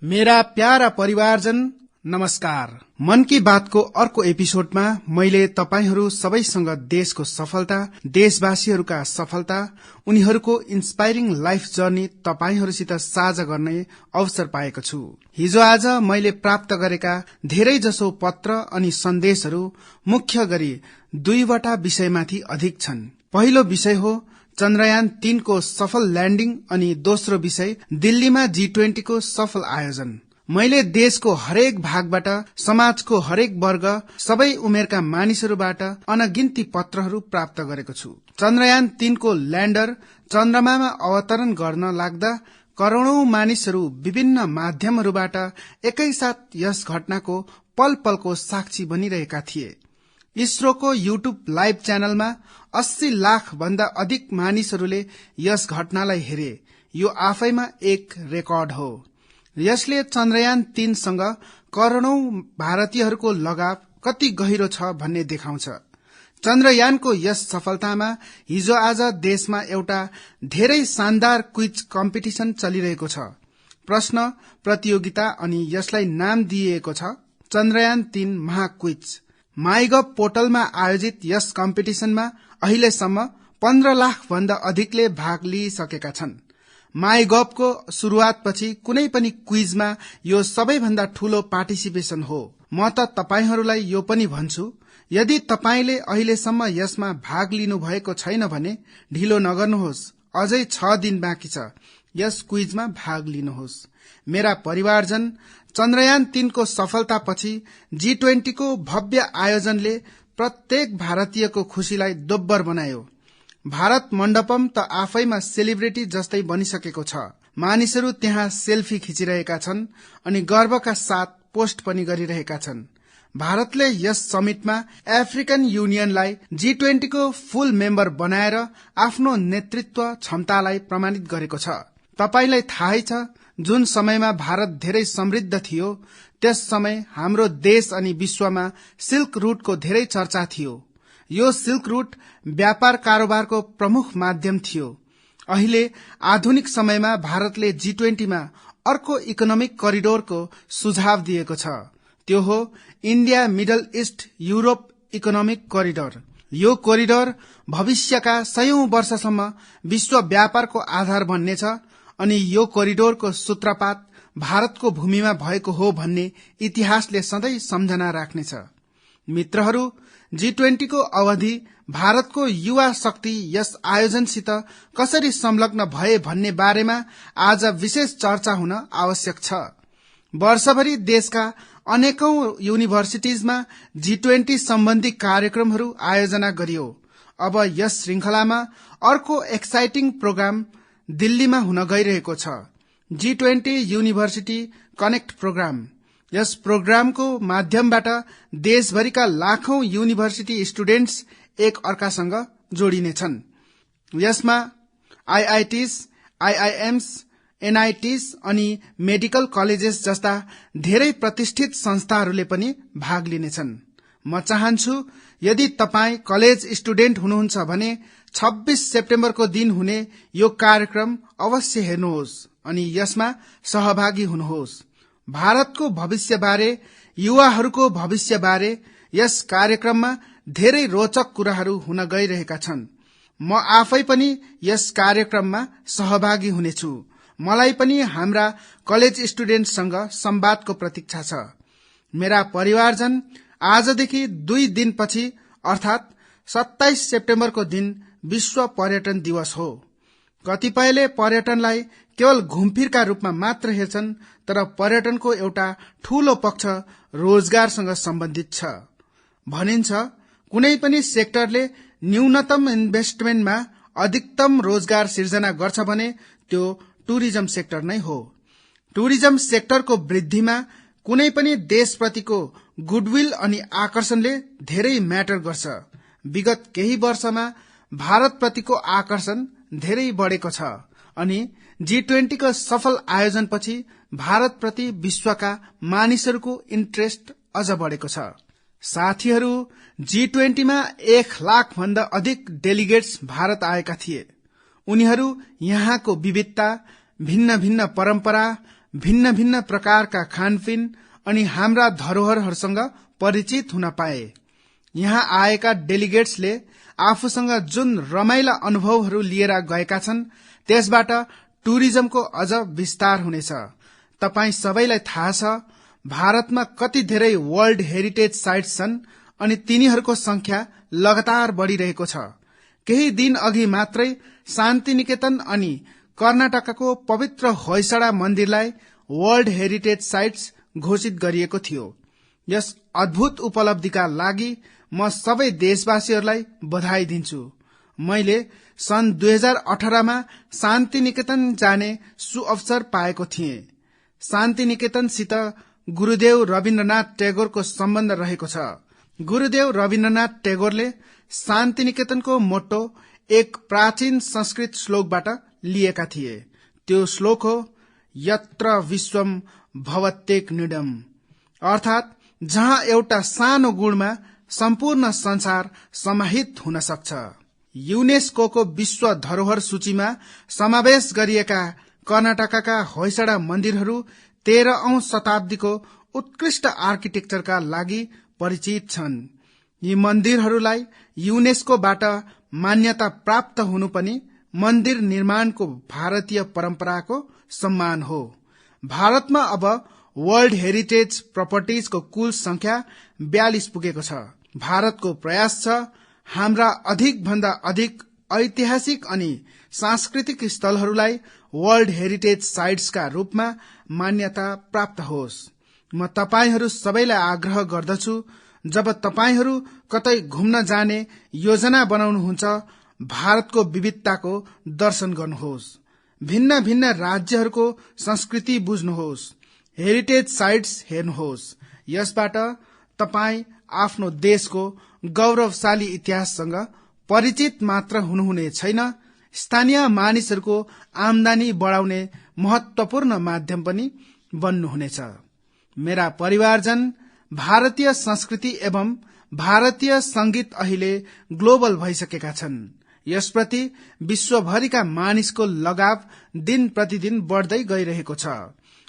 मेरा प्यारा परिवारजन नमस्कार। मन की बातको अर्को एपिसोडमा मैले तपाईहरू सबैसँग देशको सफलता, देशवासीहरूका सफलता, उनीहरूको इन्स्पायरिङ लाइफ जर्नी तपाईहरूसित साझा गर्ने अवसर पाएको छु। हिजो आज मैले प्राप्त गरेका धेरै जसो पत्र अनि सन्देशहरू मुख्य गरी दुईवटा विषयमाथि अधिक छन्। पहिलो विषय हो चन्द्रयान 3 को सफल ल्यान्डिङ अनि दोस्रो विषय दिल्लीमा G20 को सफल आयोजन। मैले देशको हरेक भागबाट, समाजको हरेक वर्ग, सबै उमेरका मानिसहरूबाट अनगिन्ती पत्रहरू प्राप्त गरेको छु। चन्द्रयान 3 को ल्यान्डर चन्द्रमामा अवतरण गर्न लाग्दा करोडौं मानिसहरू विभिन्न माध्यमहरूबाट एकैसाथ यस घटनाको पल पलको साक्षी बनिरहेका थिए। इसरोको युट्युब लाइभ च्यानलमा 80 लाख भन्दा अधिक मानिसहरूले यस घटनालाई हेरे। यो आफैमा एक रेकर्ड हो। यसले चन्द्रयान 3 सँग करोडौं भारतीयहरूको लगाव कति गहिरो छ भन्ने देखाउँछ। चन्द्रयानको यस सफलतामा हिजो आज देशमा एउटा धेरै शानदार क्विज कम्पिटिसन चलिरहेको छ। प्रश्न प्रतियोगिता अनि यसलाई नाम दिइएको छ चन्द्रयान 3 महाक्विज। माइगभ पोर्टलमा आयोजित यस कम्पिटिसनमा अहिलेसम्म 15 लाख भन्दा अधिकले भाग लिइसकेका छन्। माइगभको शुरूआतपछि कुनै पनि क्विजमा यो सबैभन्दा ठूलो पार्टिसिपेसन हो। म त तपाईहरूलाई यो पनि भन्छु, यदि तपाईले अहिलेसम्म यसमा भाग लिनु भएको छैन भने ढिलो नगर्नुहोस्। अझै 6 दिन बाँकी छ। यस क्विजमा भाग लिनुहोस्। मेरा परिवारजन, चन्द्रयान 3 को सफलतापछि G20 को भव्य आयोजनले प्रत्येक भारतीयको खुशीलाई दोब्बर बनायो। भारत मण्डपम त आफैमा सेलिब्रिटी जस्तै बनिसकेको छ। मानिसहरू त्यहाँ सेल्फी खिचिरहेका छन् अनि गर्वका साथ पोस्ट पनि गरिरहेका छन्। भारतले यस समिटमा अफ्रिकन युनियनलाई G20 को फुल मेम्बर बनाएर आफ्नो नेतृत्व क्षमतालाई प्रमाणित गरेको छ। तपाईलाई थाहै छ, जुन समयमा भारत धेरै समृद्ध थियो त्यस समय हाम्रो देश अनि विश्वमा सिल्क रूटको धेरै चर्चा थियो। यो सिल्क रूट व्यापार कारोबारको प्रमुख माध्यम थियो। अहिले आधुनिक समयमा भारतले G20 मा अर्को इकोनोमिक करिडोरको सुझाव दिएको छ। त्यो हो India middle east Europe economic corridor. यो करिडोर भविष्यका 100औं वर्षसम्म विश्व व्यापारको आधार बन्नेछ अनि यो करिडोरको सूत्रपात भारतको भूमिमा भएको हो भन्ने इतिहासले सधैँ सम्झना राख्नेछ। मित्रहरू, G20 को अवधि भारतको युवा शक्ति यस आयोजनसित कसरी संलग्न भए भन्ने बारेमा आज विशेष चर्चा हुन आवश्यक छ। वर्षभरि देशका अनेकौं युनिभर्सिटीजमा G20 सम्बन्धी कार्यक्रमहरू आयोजना गरियो। अब यस श्रृंखलामा अर्को एक्साइटिङ प्रोग्राम दिल्लीमा हुन गइरहेको छ, G20 युनिभर्सिटी कनेक्ट प्रोग्राम। यस प्रोग्रामको माध्यमबाट देशभरिका लाखौं युनिभर्सिटी स्टुडेन्ट्स एक अर्कासँग जोडिनेछन्। यसमा IITs, IIMs, NITs अनि मेडिकल कलेजेस जस्ता धेरै प्रतिष्ठित संस्थाहरूले पनि भाग लिनेछन्। म चाहन्छु यदि तपाई कलेज स्टुडेन्ट हुनुहुन्छ भने 26 सेप्टेम्बरको दिन हुने यो कार्यक्रम अवश्य हेर्नुहोस् अनि यसमा सहभागी हुनुहोस्। भारतको भविष्यबारे, युवाहरूको भविष्यबारे यस कार्यक्रममा धेरै रोचक कुराहरू हुन गइरहेका छन्। म आफै पनि यस कार्यक्रममा सहभागी हुनेछु। मलाई पनि हाम्रा कलेज स्टुडेन्टसँग संवादको प्रतीक्षा छ। मेरा परिवारजन, आजदेखि 2 दिनपछि अर्थात 27 सेप्टेम्बरको दिन विश्व पर्यटन दिवस हो। कतिपयले पर्यटनलाई केवल घुमफिरका रूपमा मात्र हेर्छन्, तर पर्यटनको एउटा ठूलो पक्ष रोजगारसँग सम्बन्धित छ। भनिन्छ कुनै पनि सेक्टरले न्यूनतम इन्भेस्टमेन्टमा अधिकतम रोजगार सिर्जना गर्छ भने त्यो टुरिज्म सेक्टर नै हो। टुरिज्म सेक्टरको वृद्धिमा कुनै पनि देशप्रतिको गुडविल अनि आकर्षणले धेरै म्याटर गर्छ। विगत केही वर्षमा भारतप्रतिको आकर्षण धेरै बढेको छ अनि G20 को सफल आयोजनपछि भारतप्रति विश्वका मानिसहरूको इन्ट्रेस्ट अझ बढेको छ। साथीहरू, G20 मा 1 लाख भन्दा अधिक डेलिगेट्स भारत आएका थिए। उनीहरू यहाँको विविधता, भिन्न भिन्न परम्परा, भिन्न भिन्न प्रकारका खानपिन अनि हाम्रा धरोहरहरूसँग परिचित हुन पाए। यहाँ आएका डेलिगेट्सले आफूसँग जुन रमाइला अनुभवहरू लिएर गएका छन् त्यसबाट टुरिज्मको अझ विस्तार हुनेछ। तपाई सबैलाई थाहा छ भारतमा कति धेरै वर्ल्ड हेरिटेज साइट्स छन् अनि तिनीहरूको संख्या लगातार बढ़िरहेको छ। केही दिन अघि मात्रै शान्तिनिकेतन अनि कर्नाटकको पवित्र होयसडा मन्दिरलाई वर्ल्ड हेरिटेज साइट्स घोषित गरिएको थियो। यस अद्भुत उपलब्धिका लागि म सबै देशवासीहरूलाई बधाई दिन्छु। मैले सन् 2018 मा शान्तिनिकेतन जाने सुअवसर पाएको थिएँ। शान्तिनिकेतनसित गुरुदेव रविन्द्रनाथ टेगोरको सम्बन्ध रहेको छ। गुरुदेव रविन्द्रनाथ टेगोरले शान्तिनिकेतनको मोटो एक प्राचीन संस्कृत श्लोकबाट लिएका थिए। त्यो श्लोक हो यत्र विश्वम भवत्येक निडम, अर्थात जहाँ एउटा सानो गुणमा सम्पूर्ण संसार समाहित हुन सक्छ। युनेस्कोको विश्व धरोहर सूचीमा समावेश गरिएका कर्नाटकका होयसडा मन्दिरहरू 13औं शताब्दीको उत्कृष्ट आर्किटेक्चरका लागि परिचित छन्। यी मन्दिरहरूलाई युनेस्कोबाट मान्यता प्राप्त हुनु पनि मन्दिर निर्माणको भारतीय परम्पराको सम्मान हो। भारतमा अब वर्ल्ड हेरिटेज प्रपर्टिजको कुल संख्या 42 पुगेको छ। भारतको प्रयास छ हाम्रा अधिक भन्दा अधिक ऐतिहासिक अनि सांस्कृतिक स्थलहरूलाई वर्ल्ड हेरिटेज साइट्सका रूपमा मान्यता प्राप्त होस्। म तपाईहरू सबैलाई आग्रह गर्दछु, जब तपाईहरू कतै घुम्न जाने योजना बनाउनुहुन्छ भारतको विविधताको दर्शन गर्नुहोस्। भिन्न भिन्न राज्यहरूको संस्कृति बुझ्नुहोस्। हेरिटेज साइट्स हेर्नुहोस्। यसबाट तपाई आफ्नो देशको गौरवशाली इतिहाससँग परिचित मात्र हुनुहुने छैन, स्थानीय मानिसहरूको आमदानी बढाउने महत्वपूर्ण माध्यम पनि बन्नुहुनेछ। मेरा परिवारजन, भारतीय संस्कृति एवं भारतीय संगीत अहिले ग्लोबल भइसकेका छन्। यसप्रति विश्वभरिका मानिसको लगाव दिन प्रतिदिन बढ्दै गइरहेको छ।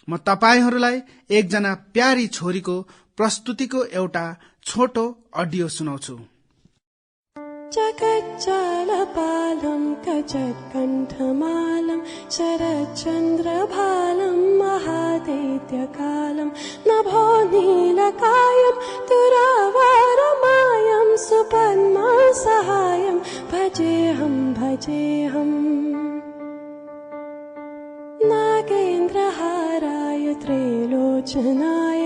म तपाईहरूलाई एकजना प्यारी छोरीको प्रस्तुतिको एउटा छोटो अडियो सुनाउँछु। चकच्चालपालं कचत्कण्ठमालं शरच्चन्द्रभालं महादैत्यकालं नभो नीलकायं तुरावारमायं सुपद्मसहायं भजेऽहं भजेऽहम्। नागेन्द्रहाराय त्रैलोचनाय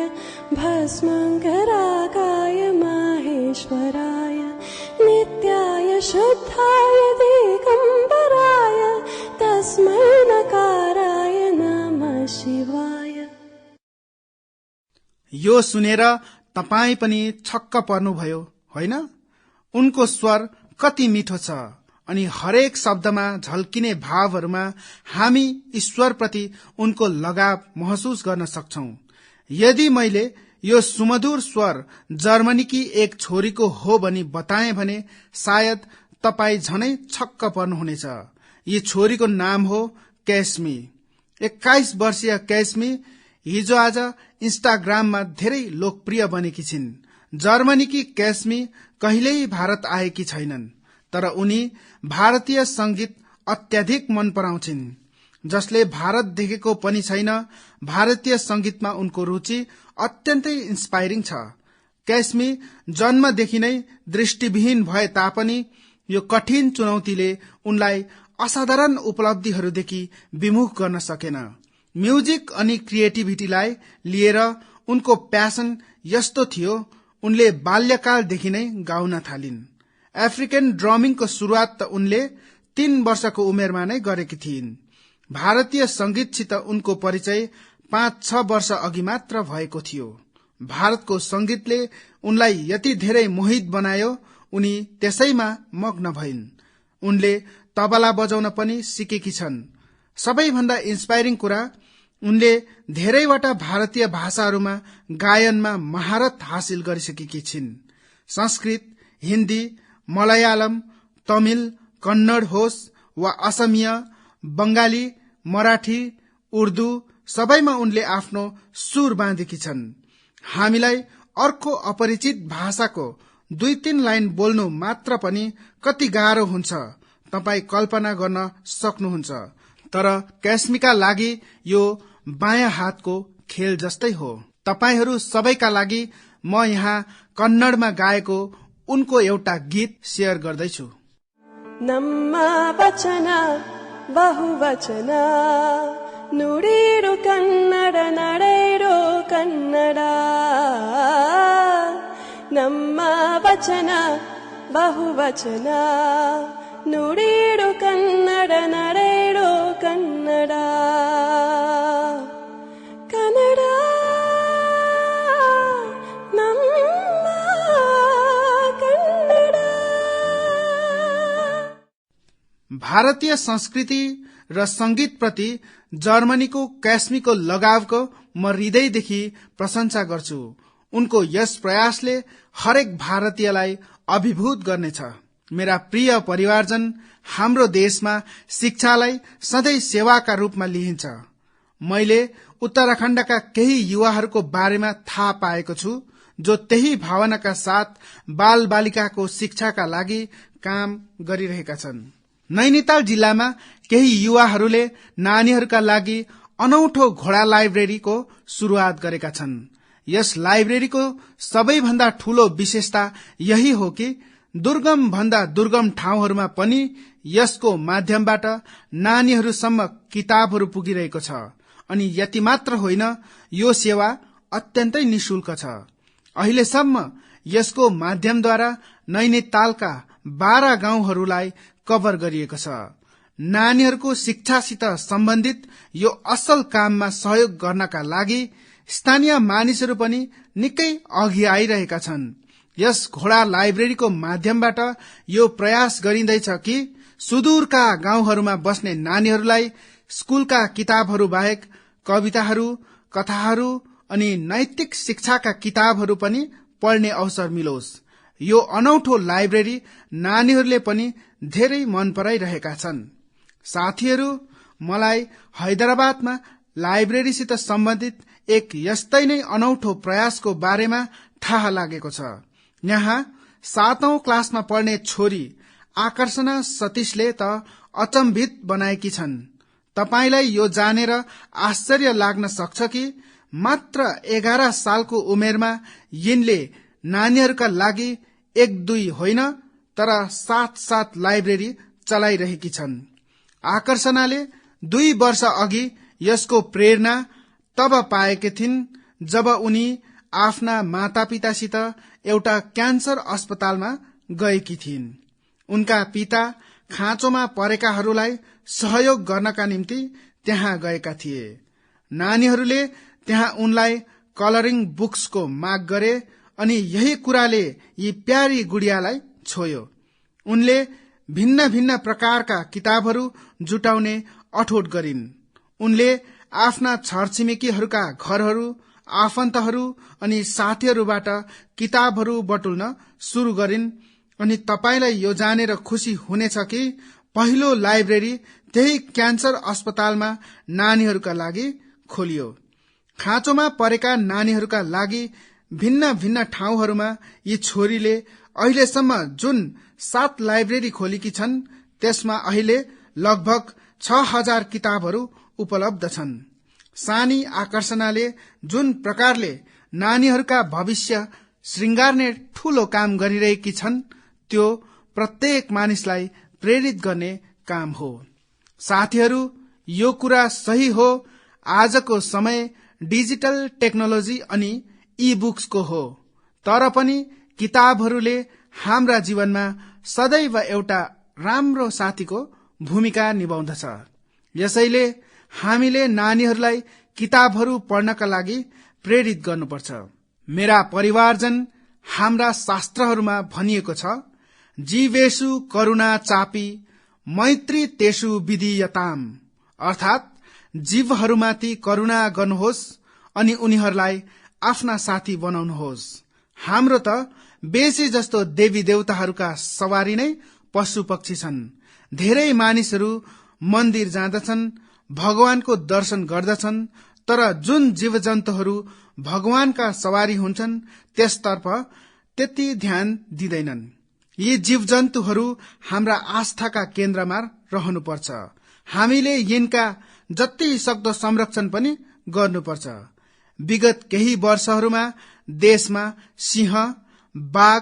भस्मङ्गरागाय माहेश्वराय नित्याय शुद्धाय दिगम्बराय तस्मै नकाराय नमः शिवाय। यो सुनेर तपाई पनि छक्क पर्नुभयो, होइन? उनको स्वर कति मिठो छ अनि हरेक शब्दमा झल्किने भावहरूमा हामी ईश्वरप्रति उनको लगाव महसुस गर्न सक्छौं। यदि मैले यो सुमधुर स्वर जर्मनीकी एक छोरीको हो भनी बताए भने सायद तपाई झनै छक्क पर्नुहुनेछ। यी छोरीको नाम हो कैस्मी। 21 वर्षीय कैस्मी हिजो आज इन्स्टाग्राममा धेरै लोकप्रिय बनेकी छिन्। जर्मनीकी कैस्मी कहिल्यै भारत आएकी छैनन्, तर उनी भारतीय संगीत अत्याधिक मन पराउँछिन्। जसले भारत देखेको पनि छैन, भारतीय संगीतमा उनको रुचि अत्यन्तै इन्स्पायरिङ छ। कैस्मी जन्मदेखि नै दृष्टिविहीन भए तापनि यो कठिन चुनौतीले उनलाई असाधारण उपलब्धिहरूदेखि विमुख गर्न सकेन। म्युजिक अनि क्रिएटिभिटीलाई लिएर उनको प्यासन यस्तो थियो, उनले बाल्यकालदेखि नै गाउन थालिन्। अफ्रिकन ड्रमिङको सुरुवात त उनले 3 वर्षको उमेरमा नै गरेकी थिइन्। भारतीय संगीतसित उनको परिचय 5-6 वर्ष अघि मात्र भएको थियो। भारतको संगीतले उनलाई यति धेरै मोहित बनायो, उनी त्यसैमा मग्न भइन्। उनले तबला बजाउन पनि सिकेकी छन्। सबैभन्दा इन्स्पायरिङ कुरा, उनले धेरैवटा भारतीय भाषाहरूमा गायनमा महारत हासिल गरिसकेकी छिन्। संस्कृत, हिन्दी, मलयालम, तमिल, कन्नड होस् वा असमिया, बंगाली, मराठी, उर्दू, सबैमा उनले आफ्नो सुर बाँधेकी छन्। हामीलाई अर्को अपरिचित भाषाको 2-3 लाइन बोल्नु मात्र पनि कति गाह्रो हुन्छ तपाई कल्पना गर्न सक्नुहुन्छ। तर क्यास्मीका लागि यो बायाँ हातको खेल जस्तै हो। तपाईहरू सबैका लागि म यहाँ कन्नडमा गाएको उनको एउटा गीत शेयर गर्दैछु। ನಮ್ಮ ವಚನ ಬಹುವಚನ ನುಡಿರು ಕನ್ನಡ ನಡೆಯಿರೋ ಕನ್ನಡ. ನಮ್ಮ ವಚನ ಬಹುವಚನ ನುಡಿರು ಕನ್ನಡ ನಡೆಯಿರೋ ಕನ್ನಡ. ಕನ್ನಡ भारतीय संस्कृति र संगीत प्रति जर्मनीको क्यास्मीको लगावको म हृदयदेखि प्रशंसा गर्छु। उनको यस प्रयासले हरेक भारतीयलाई अभिभूत गर्नेछ। मेरा प्रिय परिवारजन, हाम्रो देशमा शिक्षालाई सधैँ सेवाका रूपमा लिइन्छ। मैले उत्तराखण्डका केही युवाहरूको बारेमा थाहा पाएको छु जो त्यही भावनाका साथ बाल बालिकाको शिक्षाका लागि काम गरिरहेका छन्। नैनीताल जिल्लामा केही युवाहरूले नानीहरूका लागि अनौठो घोडा लाइब्रेरीको शुरूआत गरेका छन्। यस लाइब्रेरीको सबैभन्दा ठूलो विशेषता यही हो कि दुर्गम भन्दा दुर्गम ठाउँहरूमा पनि यसको माध्यमबाट नानीहरूसम्म किताबहरू पुगिरहेको छ। अनि यति मात्र होइन, यो सेवा अत्यन्तै निशुल्क छ। अहिलेसम्म यसको माध्यमद्वारा नैनीतालका 12 गाउँहरूलाई कभर गरिएको छ। नानीहरूको शिक्षासित सम्बन्धित यो असल काममा सहयोग गर्नका लागि स्थानीय मानिसहरू पनि निकै अघि आइरहेका छन्। यस घोडा लाइब्रेरीको माध्यमबाट यो प्रयास गरिँदैछ कि सुदूरका गाउँहरूमा बस्ने नानीहरूलाई स्कूलका किताबहरू बाहेक कविताहरू, कथाहरू अनि नैतिक शिक्षाका किताबहरू पनि पढ्ने अवसर मिलोस्। यो अनौठो लाइब्रेरी नानीहरूले पनि धेरै मन पराइरहेका छन्। साथीहरू, मलाई हैदराबादमा लाइब्रेरीसित सम्बन्धित एक यस्तै नै अनौठो प्रयासको बारेमा थाहा लागेको छ। यहाँ 7औं क्लासमा पढ्ने छोरी आकर्षणा सतीशले त अचम्भित बनाएकी छन्। तपाईलाई यो जानेर आश्चर्य लाग्न सक्छ कि मात्र 11 सालको उमेरमा यिनले नानीहरूका लागि 1-2 होइन तर 7 लाइब्रेरी चलाइरहेकी छन्। आकर्षणाले 2 वर्ष अघि यसको प्रेरणा तब पाएकी थिइन् जब उनी आफ्ना मातापितासित एउटा क्यान्सर अस्पतालमा गएकी थिइन्। उनका पिता खाँचोमा परेकाहरूलाई सहयोग गर्नका निम्ति त्यहाँ गएका थिए। नानीहरूले त्यहाँ उनलाई कलरिङ बुक्सको माग गरे अनि यही कुराले यी प्यारी गुडियालाई छोयो। उनले भिन्न भिन्न प्रकारका किताबहरू जुटाउने अठोट गरिन्। उनले आफ्ना छरछिमेकीहरूका घरहरू, आफन्तहरू अनि साथीहरूबाट किताबहरू बटुल्न सुरु गरिन्। अनि तपाईलाई यो जानेर खुशी हुनेछ कि पहिलो लाइब्रेरी त्यही क्यान्सर अस्पतालमा नानीहरूका लागि खोलियो। खाँचोमा परेका नानीहरूका लागि भिन्न भिन्न ठाउँहरूमा यी छोरीले अहिलेसम्म जुन 7 लाइब्रेरी खोलेकी छन् त्यसमा अहिले लगभग 6000 किताबहरू उपलब्ध छन्। सानी आकर्षणाले जुन प्रकारले नानीहरूका भविष्य श्रृंगार्ने ठूलो काम गरिरहेकी छन् त्यो प्रत्येक मानिसलाई प्रेरित गर्ने काम हो। साथीहरू, यो कुरा सही हो, आजको समय डिजिटल टेक्नोलोजी अनि ई बुक्सको हो, तर पनि किताबहरूले हाम्रा जीवनमा सदैव एउटा राम्रो साथीको भूमिका निभाउँदछ। यसैले हामीले नानीहरूलाई किताबहरू पढ्नका लागि प्रेरित गर्नुपर्छ। मेरा परिवारजन, हाम्रा शास्त्रहरूमा भनिएको छ, जीवेषु करुणा चापी मैत्री तेषु विधीयताम, अर्थात जीवहरूमाथि करुणा गर्नुहोस् अनि उनीहरूलाई आफ्ना साथी बनाउनुहोस्। हाम्रो त बेसी जस्तो देवी देवताहरूका सवारी नै पशु पक्षी छन्। धेरै मानिसहरू मन्दिर जाँदछन्, भगवानको दर्शन गर्दछन्, तर जुन जीवजन्तुहरू भगवानका सवारी हुन्छन् त्यसतर्फ त्यति ध्यान दिँदैनन्। यी जीवजन्तुहरू हाम्रा आस्थाका केन्द्रमा रहनुपर्छ। हामीले यिनका जति सक्दो संरक्षण पनि गर्नुपर्छ। विगत केही वर्षहरूमा देशमा सिंह, बाघ,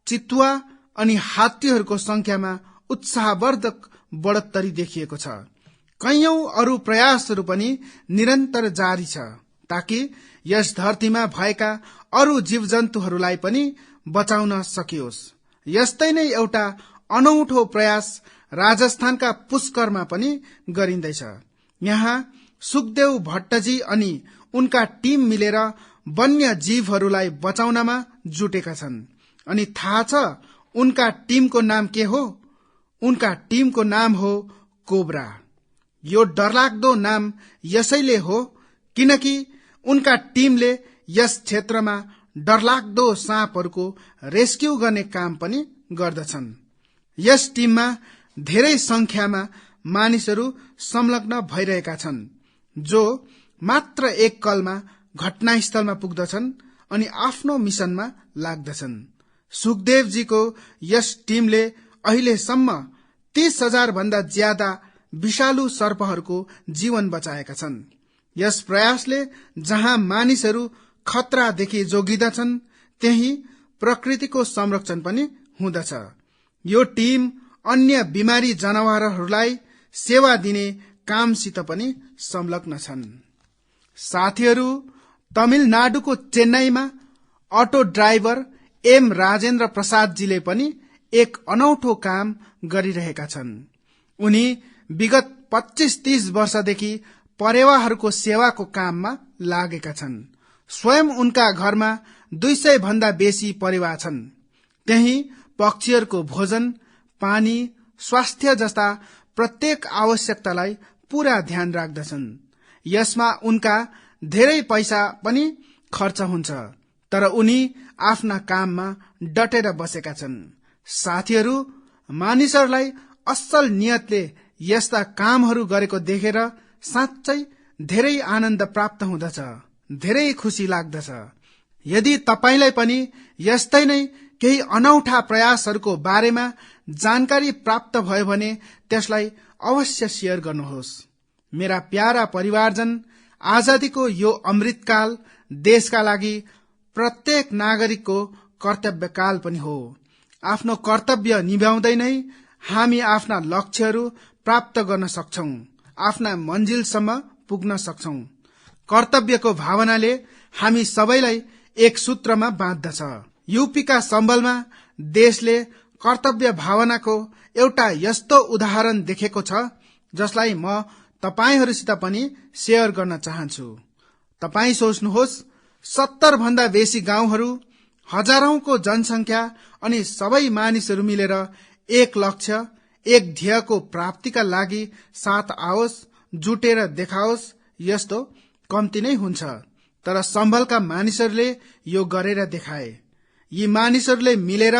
चितुवा अनि हात्तीहरूको संख्यामा उत्साहवर्धक बढोत्तरी देखिएको छ। कैयौं अरू प्रयासहरू पनि निरन्तर जारी छ ताकि यस धरतीमा भएका अरू जीवजन्तुहरूलाई पनि बचाउन सकियोस्। यस्तै नै एउटा अनौठो प्रयास राजस्थानका पुष्करमा पनि गरिँदैछ। यहाँ सुखदेव भट्टजी अनि उनका टिम मिलेर वन्य जीवहरूलाई बचाउनमा जुटेका छन्। अनि थाहा छ उनका टिमको नाम के हो? उनका टिमको नाम हो कोब्रा। यो डरलाग्दो नाम यसैले हो किनकि उनका टिमले यस क्षेत्रमा डरलाग्दो साँपहरूको रेस्क्यु गर्ने काम पनि गर्दछन्। यस टिममा धेरै संख्यामा मानिसहरू संलग्न भइरहेका छन् जो मात्र एक कलमा घटनास्थलमा पुग्दछन् अनि आफ्नो मिसनमा लाग्दछन्। सुखदेवजीको यस टिमले अहिलेसम्म 30,000 भन्दा ज्यादा विषालु सर्पहरूको जीवन बचाएका छन्। यस प्रयासले जहाँ मानिसहरू खतरादेखि जोगिँदछन् त्यही प्रकृतिको संरक्षण पनि हुँदछ। यो टिम अन्य बिमारी जनावरहरूलाई सेवा दिने कामसित पनि संलग्न छन्। साथीहरू, तमिलनाडुको चेन्नईमा अटो ड्राइभर एम राजेन्द्र प्रसादजीले पनि एक अनौठो काम गरिरहेका छन्। उनी विगत 25-30 वर्षदेखि परेवाहरूको सेवाको काममा लागेका छन्। स्वयं उनका घरमा 200 भन्दा बेसी परेवा छन्। त्यही पक्षीहरूको भोजन, पानी, स्वास्थ्य जस्ता प्रत्येक आवश्यकतालाई पूरा ध्यान राख्दछन्। यसमा उनका धेरै पैसा पनि खर्च हुन्छ, तर उनी आफ्ना काममा डटेर बसेका छन्। साथीहरू, मानिसहरूलाई असल नियतले यस्ता कामहरू गरेको देखेर साँच्चै धेरै आनन्द प्राप्त हुँदछ, धेरै खुसी लाग्दछ। यदि तपाईलाई पनि यस्तै नै केही अनौठा प्रयासहरूको बारेमा जानकारी प्राप्त भयो भने त्यसलाई अवश्य शेयर गर्नुहोस्। मेरा प्यारा परिवारजन, आजादीको यो अमृतकाल देशका लागि प्रत्येक नागरिकको कर्तव्यकाल पनि हो। आफ्नो कर्तव्य निभाउँदै नै हामी आफ्ना लक्ष्यहरू प्राप्त गर्न सक्छौं, आफ्ना मन्जिलसम्म पुग्न सक्छौं। कर्तव्यको भावनाले हामी सबैलाई एक सूत्रमा बाँध्दछ। यूपीका सम्बलमा देशले कर्तव्य भावनाको एउटा यस्तो उदाहरण देखेको छ जसलाई म तपाईहरूसित पनि शेयर गर्न चाहन्छु। तपाई सोच्नुहोस्, 70 भन्दा बेसी गाउँहरू, हजारौंको जनसंख्या अनि सबै मानिसहरू मिलेर एक लक्ष्य, एक ध्येयको प्राप्तिका लागि साथ आओस्, जुटेर देखाओस्। यस्तो कम्ती नै हुन्छ, तर सम्बलका मानिसहरूले यो गरेर देखाए। यी मानिसहरूले मिलेर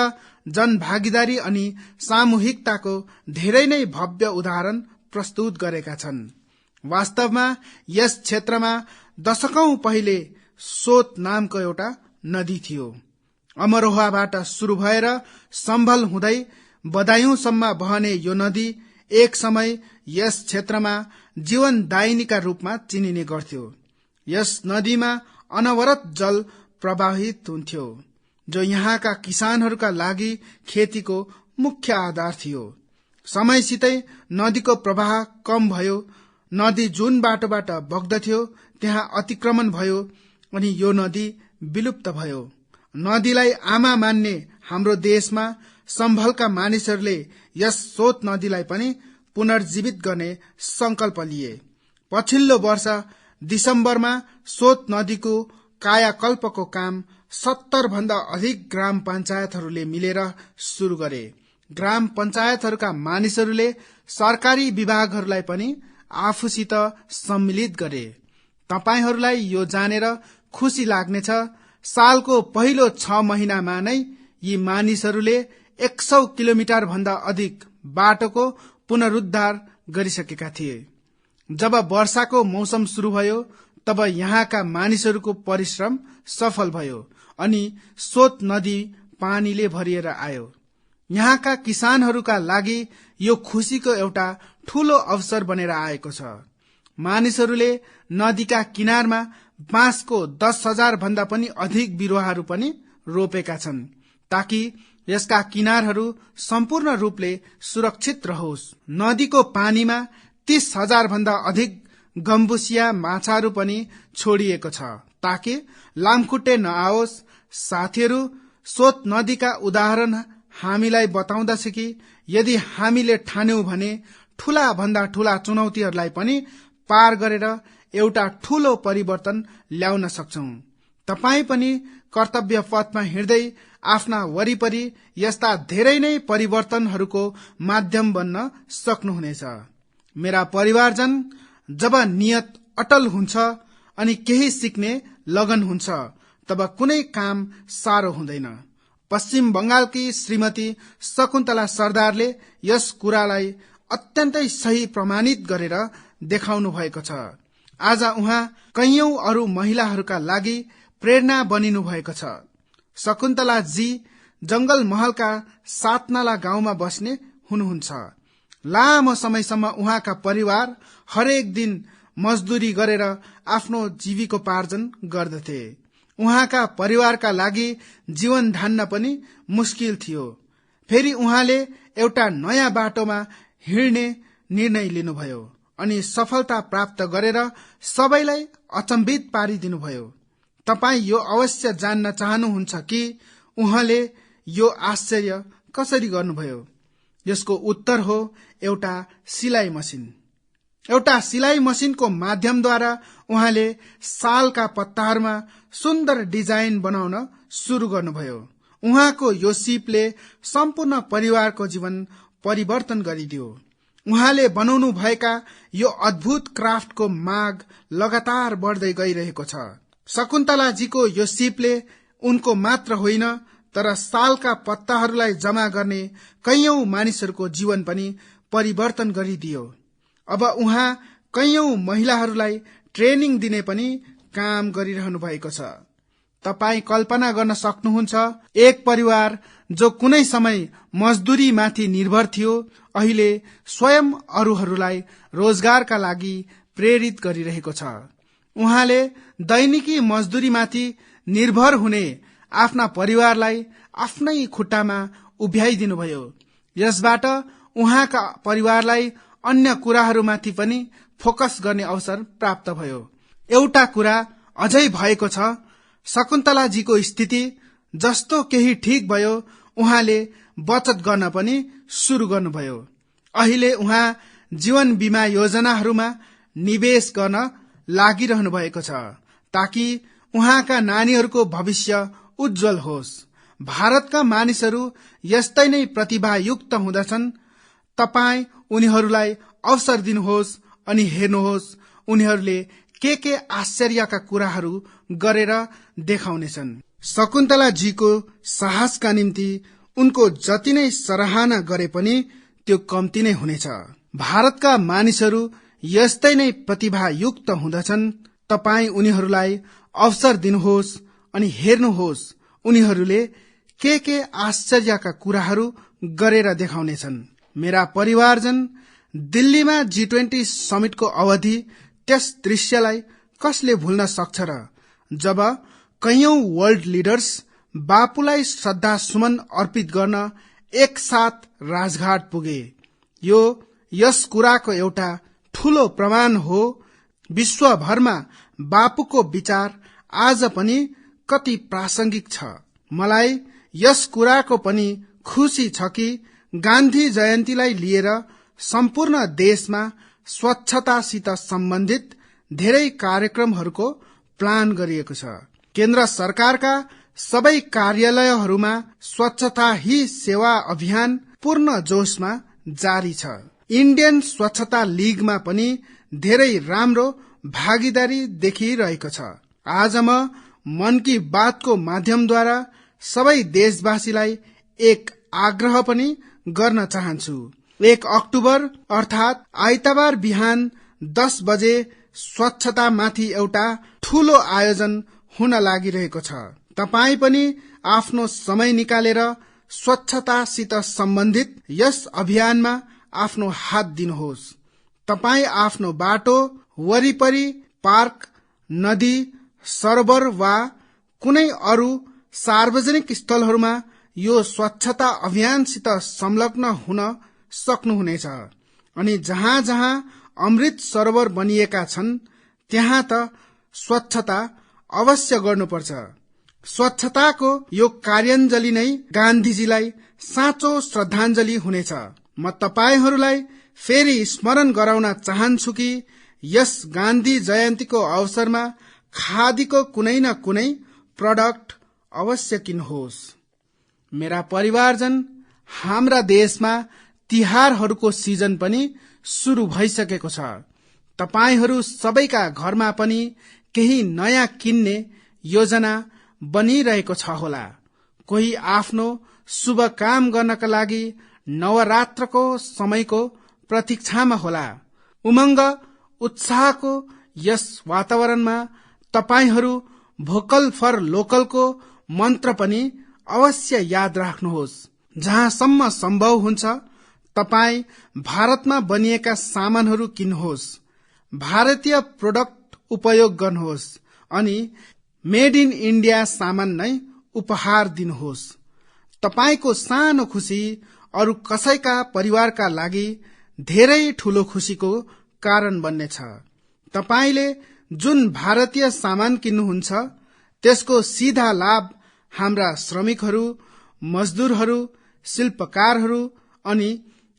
जनभागीदारी अनि सामूहिकताको धेरै नै भव्य उदाहरण प्रस्तुत गरेका छन्। वास्तवमा यस क्षेत्रमा दशकौं पहिले सोत नामको एउटा नदी थियो। अमरोहाबाट शुरू भएर सम्भल हुँदै बदायूंसम्म बहने यो नदी एक समय यस क्षेत्रमा जीवनदायिनीका रूपमा चिनिने गर्थ्यो। यस नदीमा अनवरत जल प्रवाहित हुन्थ्यो जो यहाँका किसानहरूका लागि खेतीको मुख्य आधार थियो। समयसितै नदीको प्रवाह कम भयो। नदी जुन बाटोबाट बग्दथ्यो त्यहाँ अतिक्रमण भयो अनि यो नदी विलुप्त भयो। नदीलाई आमा मान्ने हाम्रो देशमा सम्भलका मानिसहरूले यस सोत नदीलाई पनि पुनर्जीवित गर्ने संकल्प लिए। पछिल्लो वर्ष दिसम्बरमा सोत नदीको कायाकल्पको काम 70 भन्दा अधिक ग्राम पञ्चायतहरूले मिलेर शुरू गरे। ग्राम पञ्चायतहरूका मानिसहरूले सरकारी विभागहरूलाई पनि आफूसित सम्मिलित गरे। तपाईहरूलाई यो जानेर खुसी लाग्नेछ, सालको पहिलो 6 महिनामा नै यी मानिसहरूले 100 किलोमिटर भन्दा अधिक बाटोको पुनरुद्धार गरिसकेका थिए। जब वर्षाको मौसम शुरू भयो तब यहाँका मानिसहरूको परिश्रम सफल भयो अनि सोत नदी पानीले भरिएर आयो। यहाँका किसानहरूका लागि यो खुशीको एउटा ठूलो अवसर बनेर आएको छ। मानिसहरूले नदीका किनारमा बाँसको 10,000 भन्दा पनि अधिक बिरुवाहरू पनि रोपेका छन्, ताकि यसका किनारहरू सम्पूर्ण रूपले सुरक्षित रहोस्। नदीको पानीमा 30,000 भन्दा अधिक गम्बुसिया माछाहरू पनि छोडिएको छ, ताकि लामखुट्टे नआओस्। साथीहरू, सोत नदीका उदाहरण हामीलाई बताउँदछ कि यदि हामीले ठान्यौं भने ठूला भन्दा ठूला चुनौतीहरूलाई पनि पार गरेर एउटा ठूलो परिवर्तन ल्याउन सक्छौं। तपाई पनि कर्तव्य पथमा हिँड्दै आफ्ना वरिपरि यस्ता धेरै नै परिवर्तनहरूको माध्यम बन्न सक्नुहुनेछ। मेरा परिवारजन, जब नियत अटल हुन्छ अनि केही सिक्ने लगन हुन्छ, तब कुनै काम साह्रो हुँदैन। पश्चिम बंगालकी श्रीमती शकुन्तला सरदारले यस कुरालाई अत्यन्तै सही प्रमाणित गरेर देखाउनु भएको छ। आज उहाँ कैयौं अरू महिलाहरूका लागि प्रेरणा बनिनु भएको छ। शकुन्तला जी जंगल महलका सातनाला गाउँमा बस्ने हुनुहुन्छ। लामो समयसम्म उहाँका परिवार हरेक दिन मजदुरी गरेर आफ्नो जीविकोपार्जन गर्दथे। उहाँका परिवारका लागि जीवन धान्न पनि मुस्किल थियो। फेरि उहाँले एउटा नयाँ बाटोमा हिँड्ने निर्णय लिनुभयो अनि सफलता प्राप्त गरेर सबैलाई अचम्भित पारिदिनुभयो। तपाई यो अवश्य जान्न चाहनुहुन्छ कि उहाँले यो आश्चर्य कसरी गर्नुभयो। यसको उत्तर हो एउटा सिलाई मसिन। एउटा सिलाई मसिनको माध्यमद्वारा उहाँले सालका पत्ताहरूमा सुन्दर डिजाइन बनाउन सुरु गर्नुभयो। उहाँको यो सिपले सम्पूर्ण परिवारको जीवन परिवर्तन गरिदियो। उहाँले बनाउनु भएका यो अद्भुत क्राफ्टको माग लगातार बढ्दै गइरहेको छ। शकुन्तलाजीको यो सिपले उनको मात्र होइन, तर सालका पत्ताहरूलाई जमा गर्ने कैयौं मानिसहरूको जीवन पनि परिवर्तन गरिदियो। अब उहाँ कैयौं महिलाहरूलाई ट्रेनिङ दिने पनि काम गरिरहनु भएको छ। तपाई कल्पना गर्न सक्नुहुन्छ, एक परिवार जो कुनै समय मजदुरी माथि निर्भर थियो, अहिले स्वयं अरूहरूलाई रोजगारका लागि प्रेरित गरिरहेको छ। उहाँले दैनिकी मजदुरीमाथि निर्भर हुने आफ्ना परिवारलाई आफ्नै खुट्टामा उभ्याइदिनुभयो। यसबाट उहाँका परिवारलाई अन्य कुराहरूमाथि पनि फोकस गर्ने अवसर प्राप्त भयो। एउटा कुरा अझै भएको छ, शकुन्तलाजीको स्थिति जस्तो केही ठिक भयो, उहाँले बचत गर्न पनि सुरु गर्नुभयो। अहिले उहाँ जीवन बीमा योजनाहरूमा निवेश गर्न लागिरहनु भएको छ, ताकि उहाँका नानीहरूको भविष्य उज्जवल होस्। भारतका मानिसहरू यस्तै नै प्रतिभायुक्त हुँदछन्। तपाई उनीहरूलाई अवसर दिनुहोस् अनि हेर्नुहोस् उनीहरूले के आश्चर्यका कुराहरू गरेर देखाउनेछन्। शकुन्तलाजीको साहसका निम्ति उनको जति नै सराहना गरे पनि त्यो कम्ती नै हुनेछ। भारतका मानिसहरू यस्तै नै प्रतिभायुक्त हुँदछन्। तपाई उनीहरूलाई अवसर दिनुहोस् अनि हेर्नुहोस् उनीहरूले के आश्चर्यका कुराहरू गरेर देखाउनेछन्। मेरा परिवारजन, दिल्लीमा G20 समिटको अवधि त्यस दृश्यलाई कसले भुल्न सक्छ र, जब कैयौं वर्ल्ड लिडर्स बापुलाई श्रद्धा सुमन अर्पित गर्न एक साथ राजघाट पुगे। यो यस कुराको एउटा ठूलो प्रमाण हो, विश्वभरमा बापुको विचार आज पनि कति प्रासंगिक छ। मलाई यस कुराको पनि खुशी छ कि गान्धी जयन्तीलाई लिएर सम्पूर्ण देशमा स्वच्छतासित सम्बन्धित धेरै कार्यक्रमहरूको प्लान गरिएको छ। केन्द्र सरकारका सबै कार्यालयहरूमा स्वच्छता ही सेवा अभियान पूर्ण जोशमा जारी छ। इन्डियन स्वच्छता लीगमा पनि धेरै राम्रो भागीदारी देखिरहेको छ। आज म मन की बातको माध्यमद्वारा सबै देशवासीलाई एक आग्रह पनि गर्न चाहन्छु। 1 अक्टोबर अर्थात आइतबार बिहान 10 बजे स्वच्छतामाथि एउटा ठूलो आयोजन हुन लागिरहेको छ। तपाई पनि आफ्नो समय निकालेर स्वच्छतासित सम्बन्धित यस अभियानमा आफ्नो हात दिनुहोस्। तपाई आफ्नो बाटो वरिपरि पार्क, नदी, सरोवर वा कुनै अरू सार्वजनिक स्थलहरूमा यो स्वच्छता अभियानसित संलग्न हुन सक्नुहुनेछ। अनि जहाँ जहाँ अमृत सरोवर बनिएका छन् त्यहाँ त स्वच्छता अवश्य गर्नुपर्छ। स्वच्छताको यो कार्याञ्जली नै गान्धीजीलाई साँचो श्रद्धाञ्जली हुनेछ। म तपाईहरूलाई फेरि स्मरण गराउन चाहन्छु कि यस गान्धी जयन्तीको अवसरमा खादीको कुनै न कुनै प्रडक्ट अवश्य किन्नुहोस्। मेरा परिवारजन, हाम्रा देशमा तिहारहरूको सिजन पनि सुरु भइसकेको छ। तपाईहरू सबैका घरमा पनि केही नयाँ किन्ने योजना बनिरहेको छ होला। कोही आफ्नो शुभ काम गर्नका लागि नवरात्रको समयको प्रतीक्षामा होला। उमङ्ग उत्साहको यस वातावरणमा तपाईहरू भोकल फर लोकलको मन्त्र पनि अवश्य याद राख्नुहोस्। जहाँसम्म सम्भव हुन्छ तपाई भारतमा बनिएका सामानहरू किन्नुहोस्, भारतीय प्रोडक्ट उपयोग गर्नुहोस् अनि मेड इन इन्डिया सामान नै उपहार दिनुहोस्। तपाईको सानो खुसी अरू कसैका परिवारका लागि धेरै ठूलो खुसीको कारण बन्नेछ। तपाईले जुन भारतीय सामान किन्नुहुन्छ त्यसको सीधा लाभ हाम्रा श्रमिकहरू, मजदुरहरू, शिल्पकारहरू अनि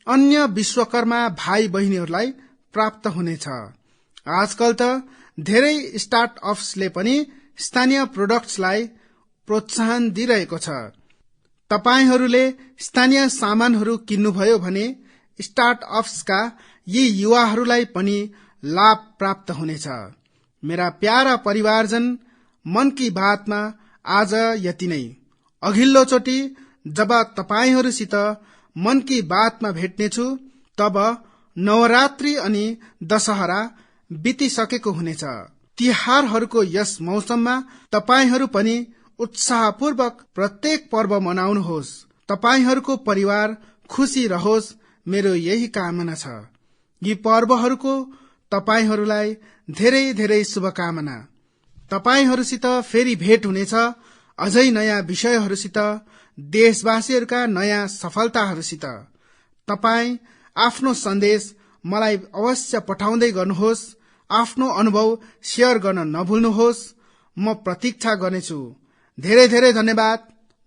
अन्य विश्वकर्मा भाइ बहिनीहरूलाई प्राप्त हुनेछ। आजकल त धेरै स्टार्टअप्सले पनि स्थानीय प्रोडक्ट्सलाई प्रोत्साहन दिइरहेको छ। तपाईहरूले स्थानीय सामानहरू किन्नुभयो भने स्टार्टअप्सका यी युवाहरूलाई पनि लाभ प्राप्त हुनेछ। मेरा प्यारा परिवारजन, मन की बातमा आज यति नै। अघिल्लो चोटि जब तपाईहरूसित मन की बातमा भेट्नेछु तब नवरात्रि अनि दशहरा बितिसकेको हुनेछ। तिहारहरूको यस मौसममा तपाईहरू पनि उत्साहपूर्वक प्रत्येक पर्व मनाउनुहोस्। तपाईहरूको परिवार खुसी रहोस्, मेरो यही कामना छ। यी पर्वहरूको तपाईहरूलाई धेरै धेरै शुभकामना। तपाईहरूसित फेरि भेट हुनेछ अझै नयाँ विषयहरूसित, देशवासीहरूका नयाँ सफलताहरूसित। तपाई आफ्नो सन्देश मलाई अवश्य पठाउँदै गर्नुहोस्। आफ्नो अनुभव शेयर गर्न नभुल्नुहोस्। म प्रतीक्षा गर्नेछु। धेरै धेरै धन्यवाद।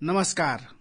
नमस्कार।